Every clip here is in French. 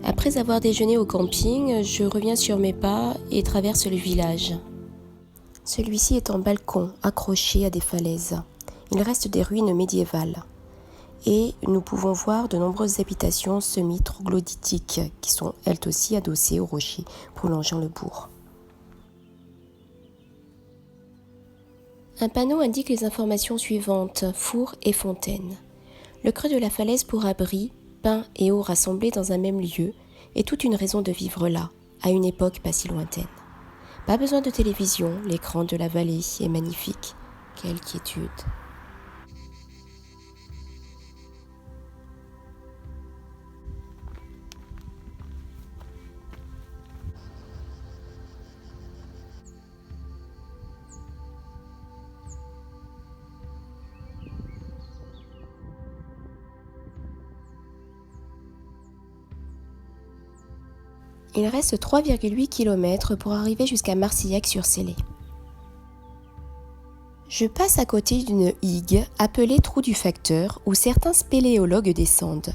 Après avoir déjeuné au camping, je reviens sur mes pas et traverse le village. Celui-ci est en balcon, accroché à des falaises. Il reste des ruines médiévales. Et nous pouvons voir de nombreuses habitations semi-troglodytiques qui sont elles aussi adossées aux rochers prolongeant le bourg. Un panneau indique les informations suivantes, four et fontaine. Le creux de la falaise pour abri, pain et eau rassemblés dans un même lieu, est toute une raison de vivre là, à une époque pas si lointaine. Pas besoin de télévision, l'écran de la vallée est magnifique. Quelle quiétude! Il reste 3,8 km pour arriver jusqu'à Marcillac-sur-Célé. Je passe à côté d'une higue appelée Trou du Facteur où certains spéléologues descendent.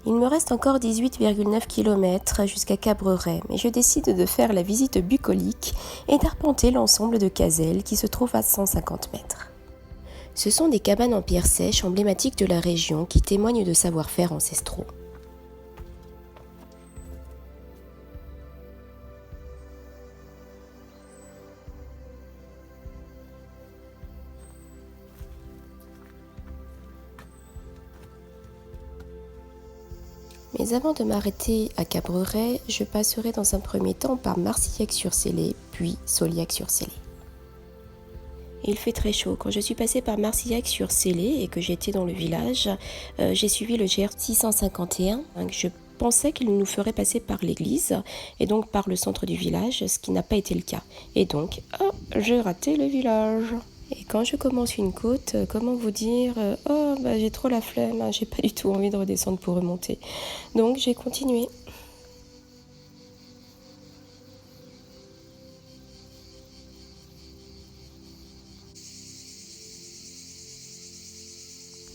Il me reste encore 18,9 km jusqu'à Cabreret, mais je décide de faire la visite bucolique et d'arpenter l'ensemble de Cazelles qui se trouve à 150 mètres. Ce sont des cabanes en pierre sèche emblématiques de la région qui témoignent de savoir-faire ancestraux. Mais avant de m'arrêter à Cabreret, je passerai dans un premier temps par Marcillac-sur-Célé, puis Sauliac-sur-Célé. Il fait très chaud. Quand je suis passée par Marcillac-sur-Célé et que j'étais dans le village, j'ai suivi le GR 651. Je pensais qu'il nous ferait passer par l'église et donc par le centre du village, ce qui n'a pas été le cas. Et donc, j'ai raté le village. Et quand je commence une côte, comment vous dire, j'ai trop la flemme, j'ai pas du tout envie de redescendre pour remonter. Donc j'ai continué.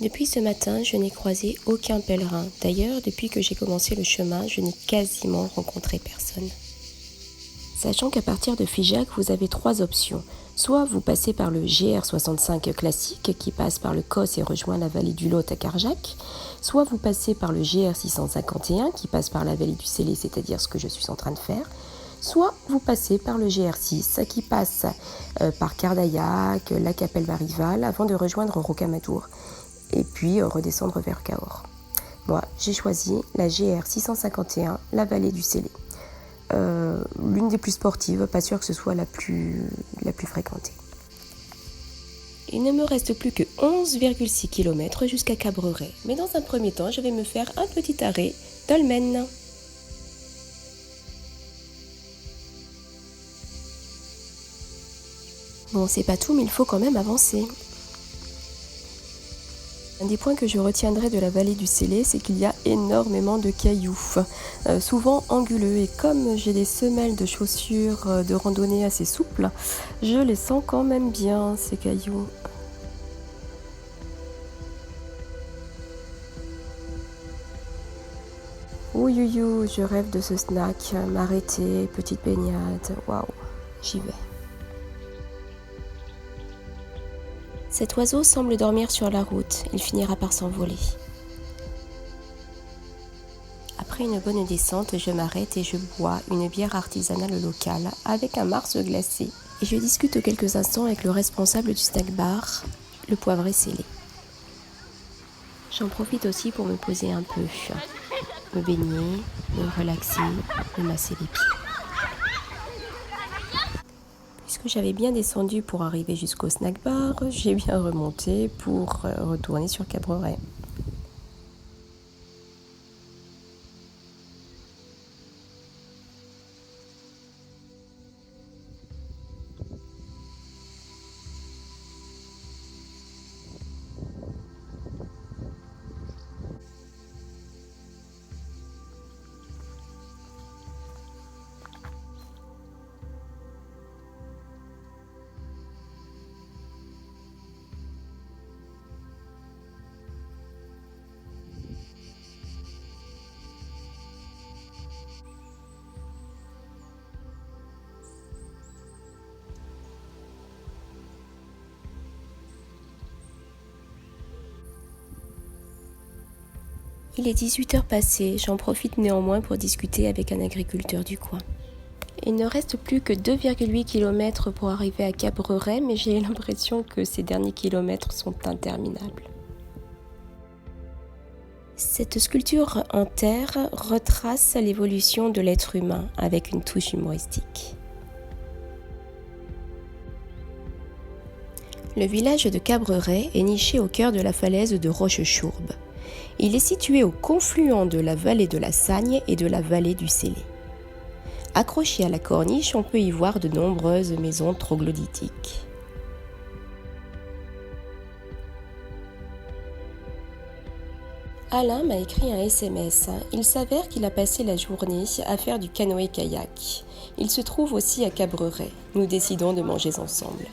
Depuis ce matin, je n'ai croisé aucun pèlerin. D'ailleurs, depuis que j'ai commencé le chemin, je n'ai quasiment rencontré personne. Sachant qu'à partir de Figeac, vous avez 3 options. Soit vous passez par le GR65 classique qui passe par le Cos et rejoint la vallée du Lot à Carjac, soit vous passez par le GR651 qui passe par la vallée du Célé, c'est-à-dire ce que je suis en train de faire, soit vous passez par le GR6 qui passe par Cardaillac, la Capelle-Marival avant de rejoindre Rocamadour et puis redescendre vers Cahors. Moi, j'ai choisi la GR651, la vallée du Célé. L'une des plus sportives, pas sûr que ce soit la plus fréquentée. Il ne me reste plus que 11,6 km jusqu'à Cabreret, mais dans un premier temps, je vais me faire un petit arrêt Dolmen. Bon, c'est pas tout, mais il faut quand même avancer. Un des points que je retiendrai de la vallée du Célé, c'est qu'il y a énormément de cailloux, souvent anguleux. Et comme j'ai des semelles de chaussures de randonnée assez souples, je les sens quand même bien, ces cailloux. Ouyouyou, je rêve de ce snack, m'arrêter, petite baignade, waouh, j'y vais. Cet oiseau semble dormir sur la route, il finira par s'envoler. Après une bonne descente, je m'arrête et je bois une bière artisanale locale avec un mars glacé. Et je discute quelques instants avec le responsable du snack bar, le Poivret Célé. J'en profite aussi pour me poser un peu, me baigner, me relaxer, me masser les pieds. Puisque j'avais bien descendu pour arriver jusqu'au snack bar, j'ai bien remonté pour retourner sur Cabreret. Il est 18h passées, j'en profite néanmoins pour discuter avec un agriculteur du coin. Il ne reste plus que 2,8 km pour arriver à Cabreret, mais j'ai l'impression que ces derniers kilomètres sont interminables. Cette sculpture en terre retrace l'évolution de l'être humain avec une touche humoristique. Le village de Cabreret est niché au cœur de la falaise de Rochechourbe. Il est situé au confluent de la vallée de la Sagne et de la vallée du Célé. Accroché à la corniche, on peut y voir de nombreuses maisons troglodytiques. Alain m'a écrit un SMS. Il s'avère qu'il a passé la journée à faire du canoë-kayak. Il se trouve aussi à Cabreret. Nous décidons de manger ensemble.